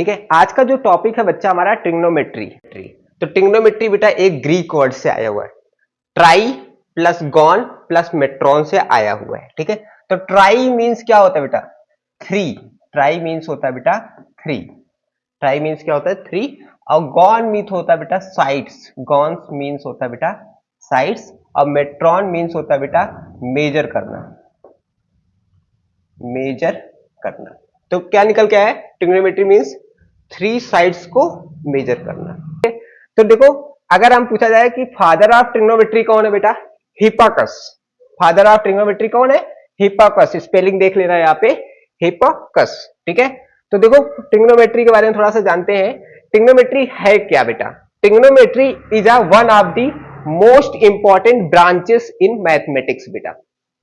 ठीक है। आज का जो टॉपिक है बच्चा हमारा ट्रिग्नोमेट्री। तो ट्रिग्नोमेट्री बेटा एक ग्रीक वर्ड से आया हुआ है, ट्राई प्लस गॉन प्लस मेट्रॉन से आया हुआ है। ठीक है, तो ट्राई मीन्स क्या होता है बेटा? थ्री। ट्राई मीन्स होता है बेटा थ्री। ट्राई मीन्स क्या होता है? थ्री। और गॉन मीन्स होता है बेटा साइड्स। गॉन मीन्स होता है बेटा साइड्स। और मेट्रॉन मीन्स होता है बेटा मेजर करना। मेजर करना। तो क्या निकल के आया? ट्रिग्नोमेट्री मीन्स थ्री साइड्स को मेजर करना। तो देखो, अगर हम पूछा जाए कि फादर ऑफ ट्रिग्नोमेट्री कौन है बेटा? हिप्पार्कस। फादर ऑफ ट्रिग्नोमेट्री कौन है? हिप्पार्कस। स्पेलिंग देख लेना यहाँ पे, हिप्पार्कस। ठीक है, तो देखो ट्रिग्नोमेट्री के बारे में थोड़ा सा जानते हैं। ट्रिग्नोमेट्री है क्या बेटा? Trigonometry is a one of the most important branches in mathematics बेटा।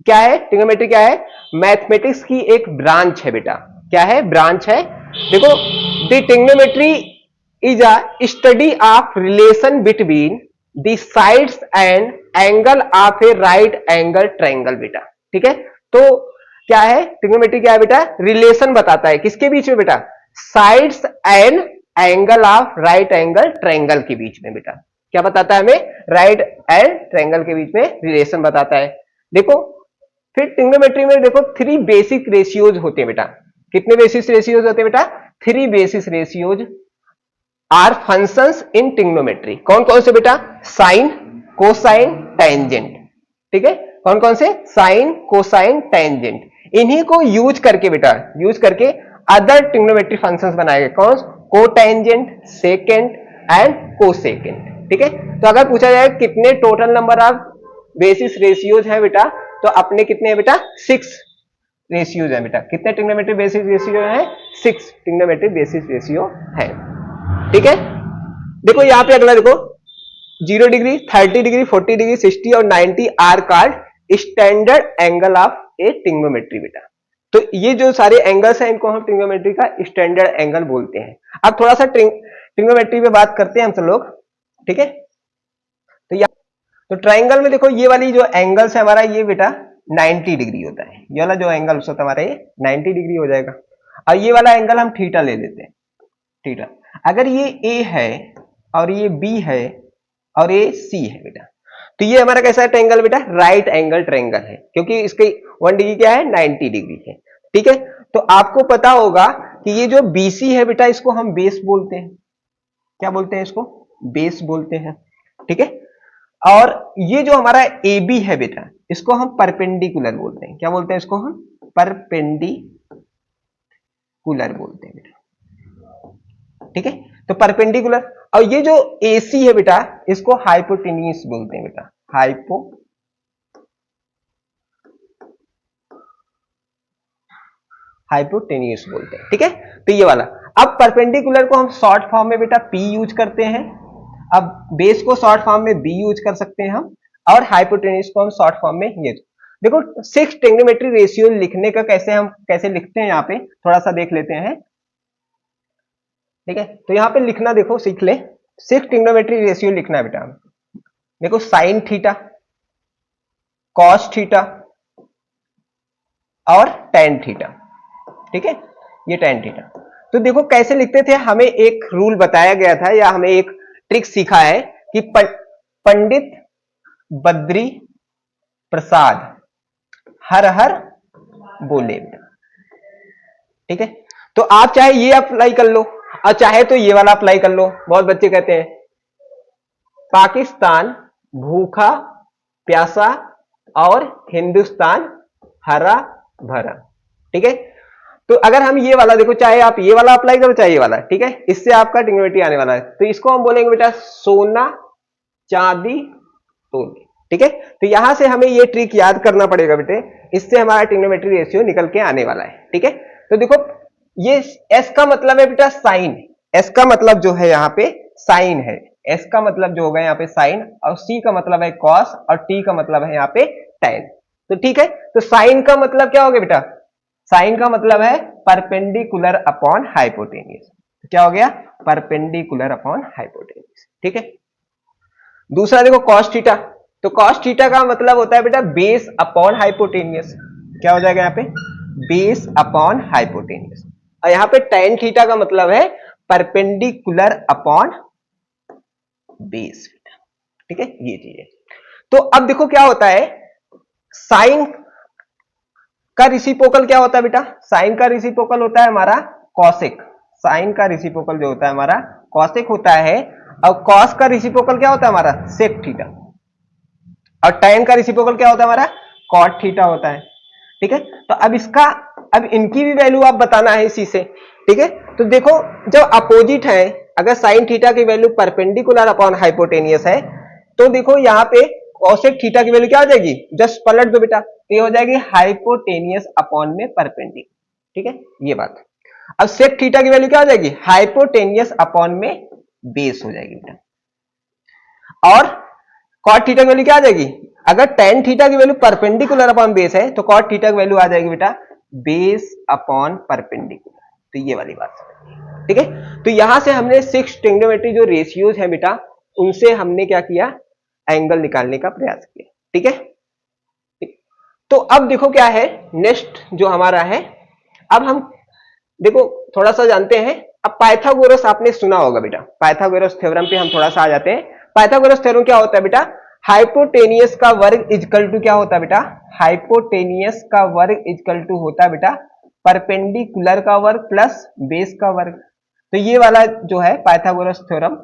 क्या है ट्रिग्नोमेट्री? क्या है? मैथमेटिक्स की एक ब्रांच है बेटा। क्या है? ब्रांच है। देखो, the trigonometry is a study of relation between the sides and angle of A right angle triangle बेटा। ठीक है, तो क्या है ट्रिग्नोमेट्री? क्या है बेटा? रिलेशन बताता है किसके बीच में बेटा? Sides and angle of right angle triangle के बीच में बेटा। क्या बताता है हमें? राइट एंड ट्रायंगल के बीच में रिलेशन बताता है। देखो, फिर ट्रिग्नोमेट्री में देखो थ्री बेसिक रेशियोज होते हैं बेटा। कितने बेसिस रेशियोज होते हैं बेटा? Three basis ratios are functions in trigonometry. कौन कौन से बेटा? Sine, cosine, tangent. ठीक है, कौन कौन से? Sine, cosine, tangent. इन्हीं को यूज करके बेटा, यूज करके अदर ट्रिग्नोमेट्री फंक्शंस बनाए गए। कौन? Cotangent, second and cosecant. ठीक है, तो अगर पूछा जाए कितने total number of basis ratios है बेटा, तो अपने कितने हैं बेटा? 6 रेशियोज है बेटा। कितने ट्रिग्नोमेट्री बेसिस रेशियो है? 6 ट्रिग्नोमेट्री बेसिस रेशियो है। ठीक है, देखो यहां पे अगला देखो, 0 डिग्री, 30 डिग्री, 40 डिग्री, 60 और 90 are called standard angle of a trigonometry बेटा। तो ये जो सारे एंगल्स हैं इनको हम ट्रिग्नोमेट्री का स्टैंडर्ड एंगल बोलते हैं। अब थोड़ा सा ट्रिग्नोमेट्री पे बात करते हैं हम सब लोग। ठीक है, तो ट्रायंगल में देखो ये वाली जो एंगल्स है हमारा, ये बेटा 90 डिग्री होता है। ये वाला जो एंगल होता है हमारा ये 90 डिग्री हो जाएगा। और ये वाला एंगल हम थीटा ले लेते हैं, थीटा। अगर ये ए है और ये बी है और ये सी है बेटा, तो ये हमारा कैसा है ट्रायंगल बेटा? राइट एंगल ट्रायंगल है, क्योंकि इसकी 1 डिग्री क्या है? 90 डिग्री है। ठीक है, तो आपको पता होगा कि ये जो बीसी है बेटा, इसको हम बेस बोलते हैं। क्या बोलते हैं इसको? बेस बोलते हैं। ठीक है, और ये जो हमारा ए बी है बेटा, इसको हम परपेंडिकुलर बोलते हैं। क्या बोलते हैं इसको? हम परपेंडिकुलर बोलते हैं बेटा। ठीक है, तो परपेंडिकुलर। और ये जो AC है बेटा, इसको हाइपोटेन्यूस बोलते हैं बेटा। हाइपोटेन्यूस बोलते हैं। ठीक है, तो ये वाला। अब परपेंडिकुलर को हम शॉर्ट फॉर्म में बेटा P यूज करते हैं। अब बेस को शॉर्ट फॉर्म में B यूज कर सकते हैं हम, और हाइपोटेन्यूस को हम शॉर्ट फॉर्म में ये। देखो 6 ट्रिग्नोमेट्री रेशियो लिखने का कैसे लिखते हैं यहाँ पे थोड़ा सा देख लेते हैं। ठीक है, तो यहाँ पे लिखना देखो सीख ले। 6 ट्रिग्नोमेट्री रेशियो लिखना है बेटा। देखो, साइन थीटा, कॉस थीटा और टेन थीटा। ठीक है, ये टेन थीटा। तो देखो कैसे लिखते थे, हमें एक रूल बताया गया था, या हमें एक ट्रिक सीखा है कि पंडित बद्री प्रसाद हर हर बोले। ठीक है, तो आप चाहे ये अप्लाई कर लो और चाहे तो ये वाला अप्लाई कर लो। बहुत बच्चे कहते हैं पाकिस्तान भूखा प्यासा और हिंदुस्तान हरा भरा। ठीक है, तो अगर हम ये वाला देखो, चाहे आप ये वाला अप्लाई करो चाहे ये वाला, ठीक है, इससे आपका ट्रिग्नोमेट्री आने वाला है। तो इसको हम बोलेंगे बेटा सोना चांदी तोले। ठीक है, तो यहां से हमें ये ट्रिक याद करना पड़ेगा बेटे, इससे हमारा ट्रिग्नोमेट्री रेशियो निकल के आने वाला है। ठीक है, तो देखो ये एस का मतलब है बेटा साइन। एस का मतलब जो है यहाँ पे साइन है। एस का मतलब जो होगा यहाँ पे साइन, और सी का मतलब है कॉस, और टी का मतलब है यहाँ पे टेन। तो ठीक है, तो साइन का मतलब क्या हो गया बेटा? साइन का मतलब है परपेंडिकुलर अपॉन हाइपोटेन्यूस। क्या हो गया? Perpendicular upon hypotenuse. ठीक है, दूसरा देखो कॉस थीटा। तो कॉस थीटा का मतलब होता है बेटा बेस अपॉन हाइपोटेन्यूस। क्या हो जाएगा यहाँ पे? Base upon hypotenuse. और यहाँ पे टेन थीटा का मतलब है परपेंडिकुलर अपॉन बेस। ठीक है, ये चीज है। तो अब देखो क्या होता है, साइन का रिसिप्रोकल क्या होता है बेटा, साइन का रिसिप्रोकल होता है हमारा कॉसेक। साइन का रिसिप्रोकल जो होता है हमारा कॉसेक होता है, और कॉस का रिसिप्रोकल क्या होता है हमारा सेक थीटा, और tan का रिसिप्रोकल क्या होता है हमारा कॉट थीटा होता है। ठीक है, तो अब इनकी भी वैल्यू आप बताना है इसी से। ठीक है, तो देखो जब अपोजिट है, अगर साइन थीटा की वैल्यू परपेंडिकुलर अपॉन हाइपोटेनियस है, तो देखो यहाँ पे कॉसेक थीटा की वैल्यू क्या हो जाएगी, जस्ट पलट दो बेटा, तो ये हो जाएगी हाइपोटेनियस अपॉन में परपेंडिकुलर। ठीक है, ये बात। अब सेक थीटा की वैल्यू क्या हो जाएगी, हाइपोटेनियस अपॉन में बेस हो जाएगी बेटा। और कॉट थीटा की वैल्यू क्या आ जाएगी, अगर टेन थीटा की वैल्यू परपेंडिकुलर अपॉन बेस है, तो कॉट थीटा की वैल्यू आ जाएगी बेटा बेस अपॉन परपेंडिकुलर। तो ये वाली बात समझिए। ठीक है, तो यहां से हमने 6 ट्रिग्नोमेट्री जो रेशियोज है बेटा, उनसे हमने क्या किया, एंगल निकालने का प्रयास किया। ठीक है, तो अब देखो क्या है नेक्स्ट जो हमारा है, अब हम देखो थोड़ा सा जानते हैं। अब पाइथागोरस आपने सुना होगा बेटा, पाइथागोरस थ्योरम पे हम थोड़ा सा आ जाते हैं। पाइथागोरस थ्योरम क्या होता है बेटा, हाइपोटेनियस का वर्ग इजकल टू क्या होता है बेटा, हाइपोटेनियस का वर्ग इजकल टू होता है बेटा परपेंडिकुलर का वर्ग प्लस बेस का वर्ग। तो ये वाला जो है पाइथागोरस थ्योरम,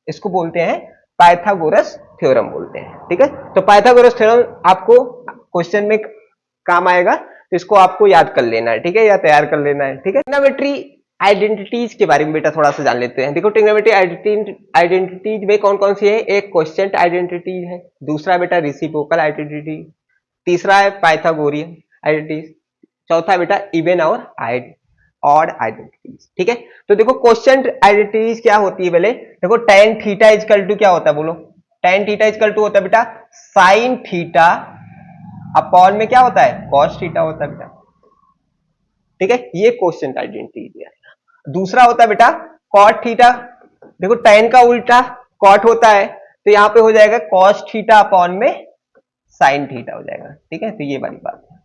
इसको बोलते हैं पाइथागोरस थ्योरम बोलते हैं। ठीक है, तो पाइथागोरस थ्योरम आपको क्वेश्चन में काम आएगा, तो इसको आपको याद कर लेना है। ठीक है, या तैयार कर लेना है। ठीक है, ट्रिग्नोमेट्री आइडेंटिटीज के बारे में बेटा थोड़ा सा जान लेते हैं। देखो ट्रिग्नोमेट्री आइडेंटिटीज में कौन कौन सी है, एक क्वोशिएंट आइडेंटिटी है, दूसरा बेटा रेसिप्रोकल आइडेंटिटी, तीसरा है पाइथागोरियन आइडेंटिटी, चौथा बेटा इवन और ऑड आइडेंटिटीज। ठीक है, तो देखो क्वोशिएंट आइडेंटिटीज क्या होती है पहले देखो, tan थीटा इजकल टू क्या होता है बोलो, tan थीटा इजकल टू होता है बेटा साइन थीटा अपॉन में क्या होता है कॉस थीटा होता है बेटा। ठीक है, ये क्वोशिएंट आइडेंटिटी है। दूसरा होता है बेटा कॉट थीटा, देखो tan का उल्टा कॉट होता है, तो यहां पे हो जाएगा कॉस थीटा अपॉन में साइन थीटा हो जाएगा। ठीक है, तो ये वाली बात है।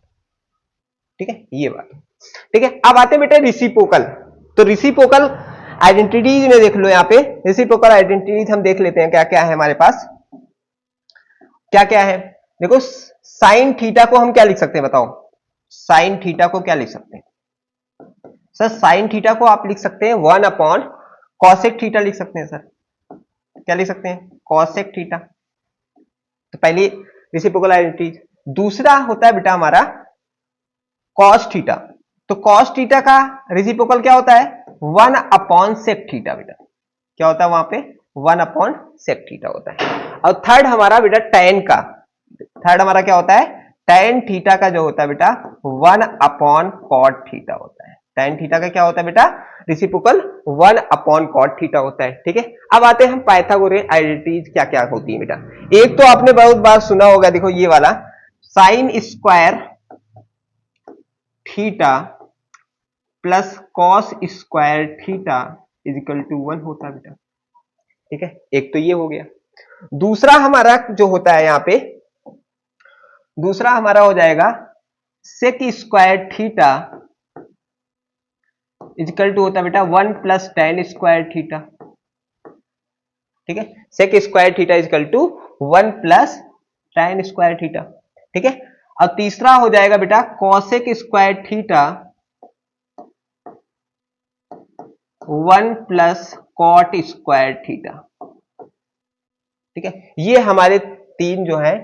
ठीक है, ये बात। ठीक है, अब आते हैं बेटा रेसिप्रोकल। तो रेसिप्रोकल आइडेंटिटीज में देख लो, यहाँ पे रेसिप्रोकल आइडेंटिटीज हम देख लेते हैं क्या क्या है हमारे पास, क्या क्या है। देखो साइन थीटा को हम क्या लिख सकते हैं बताओ, साइन थीटा को क्या लिख सकते हैं सर, साइन थीटा को आप लिख सकते हैं 1 अपॉन कॉसेक थीटा लिख सकते हैं सर, क्या लिख सकते हैं कॉसेक थीटा। तो पहली रेसिप्रोकल आइडेंटिटी। दूसरा होता है बेटा हमारा कॉस थीटा, तो कॉस थीटा का रेसिप्रोकल क्या होता है 1 अपॉन सेक थीटा बेटा, क्या होता है वहां पे 1 अपॉन सेक थीटा होता है। और थर्ड हमारा बेटा tan का, थर्ड हमारा क्या होता है tan थीटा का जो होता है बेटा 1 अपॉन कॉट थीटा होता है। tan थीटा का क्या होता है बेटा रेसिप्रोकल 1 अपॉन कॉट थीटा होता है। ठीक है, अब आते हैं हम पाइथागोरियन आइडेंटिटीज क्या क्या होती है बेटा। एक तो आपने बहुत बार सुना होगा, देखो ये वाला sine square theta plus cos square theta is equal to 1 होता है बेटा। ठीक है, एक तो ये हो गया। दूसरा हमारा जो होता है यहां पे, दूसरा हमारा हो जाएगा sec square theta is equal to होता है बेटा 1 प्लस tan स्क्वायर थीटा। ठीक है, sec square theta is equal to 1 plus tan square theta. ठीक है, और तीसरा हो जाएगा बेटा cosec square theta 1 plus cot square theta. ठीक है, ये हमारे तीन जो है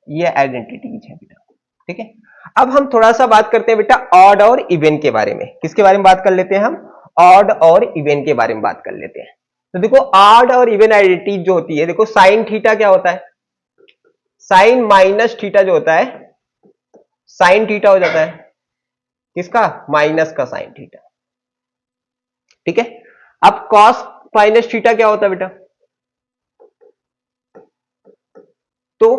ये आइडेंटिटीज है बेटा। ठीक है, अब हम थोड़ा सा बात करते हैं बेटा ऑड और इवन के बारे में। किसके बारे में बात कर लेते हैं हम, ऑड और इवन के बारे में बात कर लेते हैं। तो देखो ऑड और इवन आइडेंटिटी जो होती है, देखो साइन थीटा क्या होता है, साइन माइनस थीटा जो होता है साइन थीटा हो जाता है किसका माइनस का साइन थीटा। ठीक है, अब कॉस माइनस थीटा क्या होता है बेटा, तो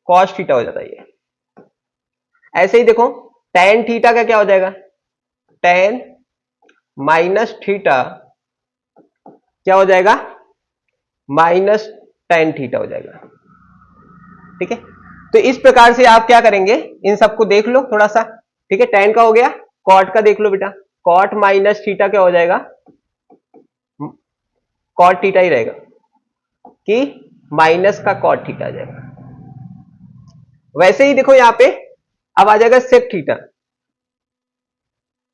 कॉस थीटा हो जाता है ये। ऐसे ही देखो tan थीटा का क्या हो जाएगा, tan माइनस थीटा क्या हो जाएगा माइनस tan थीटा हो जाएगा। ठीक है, तो इस प्रकार से आप क्या करेंगे, इन सबको देख लो थोड़ा सा। ठीक है, tan का हो गया, कॉट का देख लो बेटा, कॉट माइनस थीटा क्या हो जाएगा कॉट थीटा ही रहेगा कि माइनस का कॉट थीटा आ जाएगा। वैसे ही देखो यहां पे अब आ जाएगा sec theta,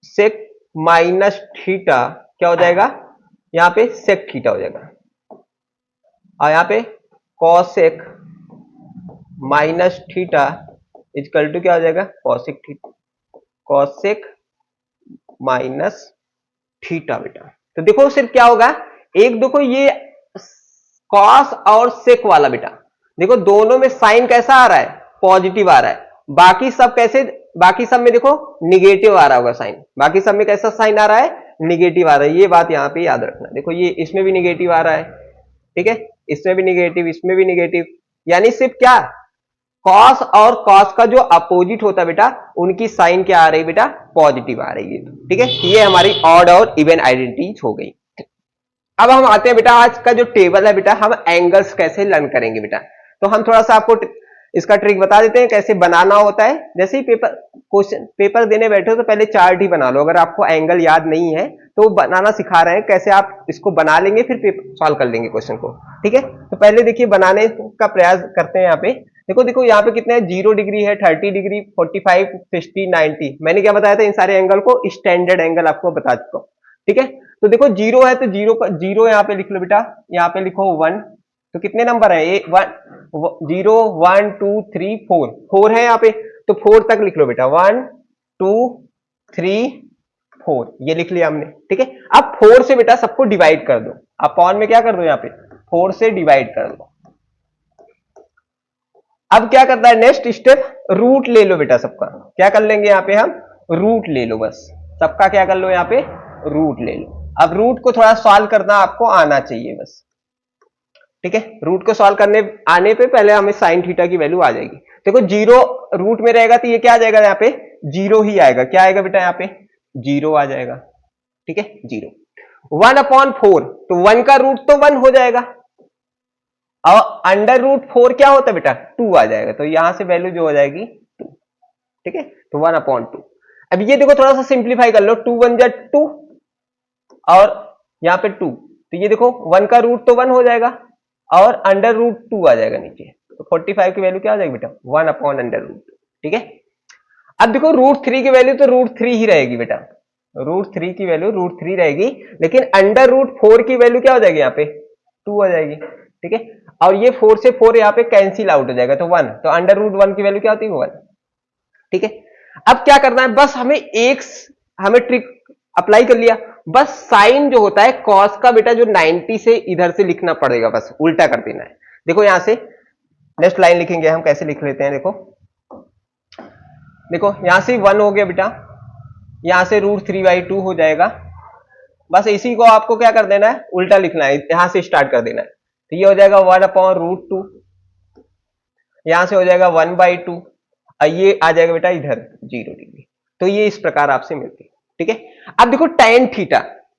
sec minus theta क्या हो जाएगा, यहां पे सेक थीटा हो जाएगा, और यहां पे cosec minus theta equal to क्या हो जाएगा, cosec theta, cosec minus theta बेटा। तो देखो सिर्फ क्या होगा, एक देखो ये कॉस और सेक वाला बेटा, देखो दोनों में साइन कैसा आ रहा है, पॉजिटिव आ रहा है, बाकी सब कैसे, बाकी सब में देखो निगेटिव आ रहा होगा साइन, बाकी सब में कैसा साइन आ रहा है, निगेटिव आ रहा है। ये बात यहां पे याद रखना, देखो ये इसमें भी निगेटिव आ रहा है, ठीक है, इसमें भी निगेटिव, इसमें भी निगेटिव, यानी सिर्फ क्या, कॉस और कॉस का जो अपोजिट होता है बेटा, उनकी साइन क्या आ रही है बेटा, पॉजिटिव आ रही है, ठीक है। ये हमारी ऑड और इवन आइडेंटिटीज हो गई। अब हम आते हैं बेटा, आज का जो टेबल है बेटा, हम एंगल्स कैसे लर्न करेंगे बेटा। तो हम थोड़ा सा आपको इसका ट्रिक बता देते हैं कैसे बनाना होता है। जैसे ही पेपर क्वेश्चन पेपर देने बैठे हो तो पहले चार्ट ही बना लो, अगर आपको एंगल याद नहीं है तो बनाना सिखा रहे हैं, कैसे आप इसको बना लेंगे फिर पेपर सॉल्व कर लेंगे क्वेश्चन को, ठीक है। तो पहले देखिए बनाने का प्रयास करते हैं। यहाँ पे देखो देखो यहाँ पे कितने 0 डिग्री है, 30 डिग्री, 45, 60, 90। मैंने क्या बताया था, इन सारे एंगल को स्टैंडर्ड एंगल आपको बता चुका हूं, ठीक है। तो देखो 0 है तो 0 का 0 यहाँ पे लिख लो बेटा, यहाँ पे लिखो 1, तो कितने नंबर है ये, 1 0 1 2 3 4, 4 है यहाँ पे, तो 4 तक लिख लो बेटा, 1 2 3 4, ये लिख लिया हमने, ठीक है। अब 4 से बेटा सबको डिवाइड कर दो, अपॉन में क्या कर दो, यहाँ पे 4 से डिवाइड कर दो। अब क्या करता है नेक्स्ट स्टेप, रूट ले लो बेटा सबका, क्या कर लेंगे यहाँ पे हम, रूट ले लो, बस सबका क्या कर लो, यहाँ पे रूट ले लो। अब रूट को थोड़ा सॉल्व करना आपको आना चाहिए बस, ठीक है। रूट को सॉल्व करने आने पे पहले हमें साइन थीटा की वैल्यू आ जाएगी। देखो 0 रूट में रहेगा तो ये क्या आ जाएगा, यहाँ पे 0 ही आएगा, क्या आएगा बेटा, यहाँ पे 0 आ जाएगा, ठीक है 0। 1/4, तो 1 का रूट तो 1 हो जाएगा, और अंडर रूट 4 क्या होता है बेटा, 2 आ जाएगा, तो यहां से वैल्यू जो हो जाएगी 2, ठीक है। तो 1/2। अब ये देखो थोड़ा सा सिंप्लीफाई कर लो, 2 1 जा 2, और यहाँ पे 2, तो ये देखो 1 का रूट तो 1 हो जाएगा, और अंडर रूट 2 आ जाएगा नीचे, तो 45 की वैल्यू क्या आ जाएगी बेटा, 1/√, ठीक है। अब देखो √3 की वैल्यू तो √3 ही रहेगी बेटा, √3 की वैल्यू √3 रहेगी, लेकिन अंडर रूट 4 की वैल्यू क्या हो जाएगी, यहाँ पे 2 आ जाएगी, ठीक है। और ये 4 से 4 यहाँ पे कैंसिल आउट हो जाएगा, तो 1, तो अंडर रूट 1 की वैल्यू क्या होती है, 1, ठीक है। अब क्या करना है, बस हमें ट्रिक अप्लाई कर लिया, बस साइन जो होता है कॉस का बेटा, जो 90 से इधर से लिखना पड़ेगा, बस उल्टा कर देना है। देखो यहां से नेक्स्ट लाइन लिखेंगे हम, कैसे लिख लेते हैं, देखो देखो यहां से 1 हो गया बेटा, यहां से √3/2 हो जाएगा, बस इसी को आपको क्या कर देना है, उल्टा लिखना है, यहां से स्टार्ट कर देना है। तो ये हो जाएगा 1/√2, यहां से हो जाएगा 1/2, और ये आ जाएगा बेटा इधर 0 डिग्री। तो ये इस प्रकार आपसे मिलती है, ठीक है। अब देखो tan थीटा,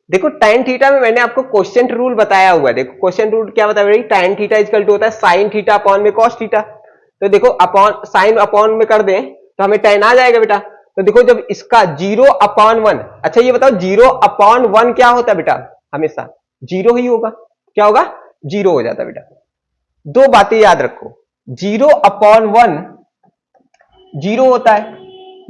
देखो tan थीटा में मैंने आपको क्वेश्चन रूल बताया हुआ है, देखो क्वेश्चन रूल क्या बताया भाई, tan थीटा इक्वल टू होता है sin थीटा अपॉन में cos थीटा। तो देखो अपॉन साइन अपॉन में कर दें तो हमें tan आ जाएगा बेटा। तो देखो जब इसका 0/1, अच्छा ये बताओ 0/1 क्या होता है बेटा, हमेशा 0 ही होगा, क्या होगा, 0 हो जाता है बेटा। दो बातें याद रखो, 0/1 0 होता है,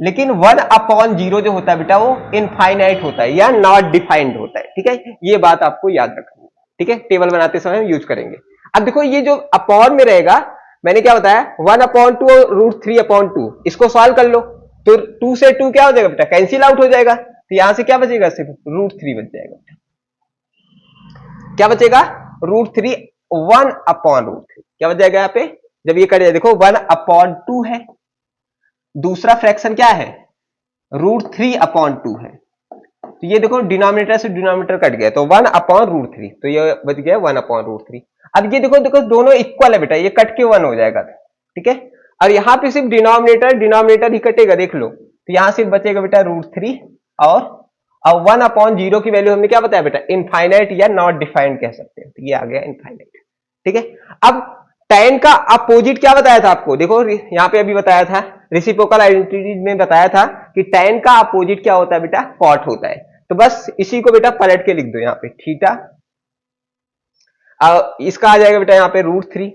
लेकिन 1/0 जो होता है बेटा वो इनफाइनाइट होता है या नॉट डिफाइंड होता है, ठीक है। ये बात आपको याद रखनी है, ठीक है, टेबल बनाते समय हम यूज करेंगे। अब देखो ये जो अपॉन में रहेगा, मैंने क्या बताया, 1/2 और √3/2, इसको सॉल्व कर लो, तो 2 से 2 क्या हो जाएगा बेटा, कैंसिल आउट हो जाएगा, तो यहां से क्या बचेगा, सिर्फ √3 बच जाएगा बेटा। क्या बचेगा, √3, 1/√3 क्या बच जाएगा यहाँ पे, जब ये कट जाए, देखो 1/2 है, दूसरा फ्रैक्शन क्या है, √3/2 है, तो ये देखो डिनोमिनेटर से डिनोमिनेटर कट गया, तो 1/√3, तो ये बच गया 1/√3। अब ये देखो देखो दोनों इक्वल है बेटा, ये कट के 1 हो जाएगा, ठीक है। और यहां पे सिर्फ डिनोमिनेटर ही कटेगा, देख लो, तो यहां सिर्फ बचेगा बेटा √3, और 1/0 की वैल्यू हमने क्या बताया बेटा, इनफाइनाइट या नॉट डिफाइंड कह सकते हैं, तो ये आ गया इनफाइनाइट, ठीक है। अब tan का अपोजिट क्या बताया था आपको, देखो यहां पे अभी बताया था, रेसिप्रोकल आइडेंटिटी में बताया था कि tan का अपोजिट क्या होता है बेटा, cot होता है। तो बस इसी को बेटा पलट के लिख दो यहाँ पे, थीटा इसका आ जाएगा बेटा यहाँ पे √3,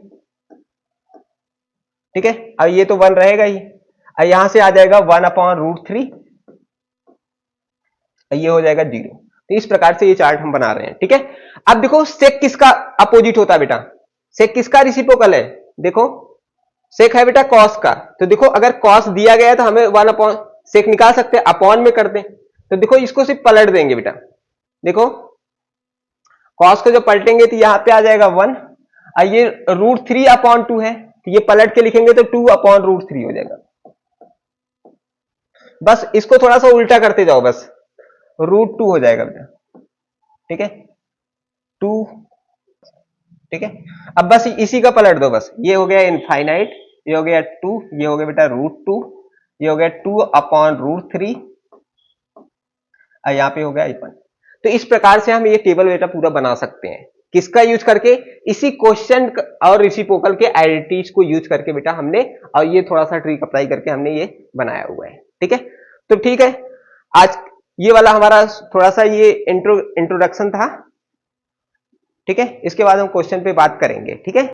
ठीक है। अब ये तो 1 रहेगा ही, अब यहां से आ जाएगा 1/√3, ये हो जाएगा 0। तो इस प्रकार से ये चार्ट हम बना रहे हैं, ठीक है। अब देखो सेक किसका अपोजिट होता है बेटा, सेक किसका रेसिप्रोकल है, देखो सेक है बेटा कॉस का। तो देखो अगर कॉस दिया गया है तो हमें 1 सेक निकाल सकते हैं, अपॉन में कर दें। तो देखो इसको सिर्फ पलट देंगे बेटा, देखो कॉस को जो पलटेंगे तो यहां पे आ जाएगा 1, और ये √3/2 है, तो ये पलट के लिखेंगे तो 2/√3 हो जाएगा। बस इसको थोड़ा सा उल्टा करते जाओ, बस √2 हो जाएगा बेटा, ठीक है 2, ठीक है। अब बस इसी का पलट दो, बस ये हो गया इनफाइनाइट, ये हो गया 2, ये हो गया बेटा √2, ये हो गया 2/√3, और यहां पे हो गया 1। तो इस प्रकार से हम ये टेबल बेटा पूरा बना सकते हैं, किसका यूज करके, इसी क्वेश्चन और रेसिप्रोकल के आइडेंटिटीज को यूज करके बेटा हमने, और ये थोड़ा सा ट्रिक अप्लाई करके हमने ये बनाया हुआ है, ठीक है। तो ठीक है, आज ये वाला हमारा थोड़ा सा ये इंट्रोडक्शन था, ठीक है। इसके बाद हम क्वेश्चन पे बात करेंगे, ठीक है।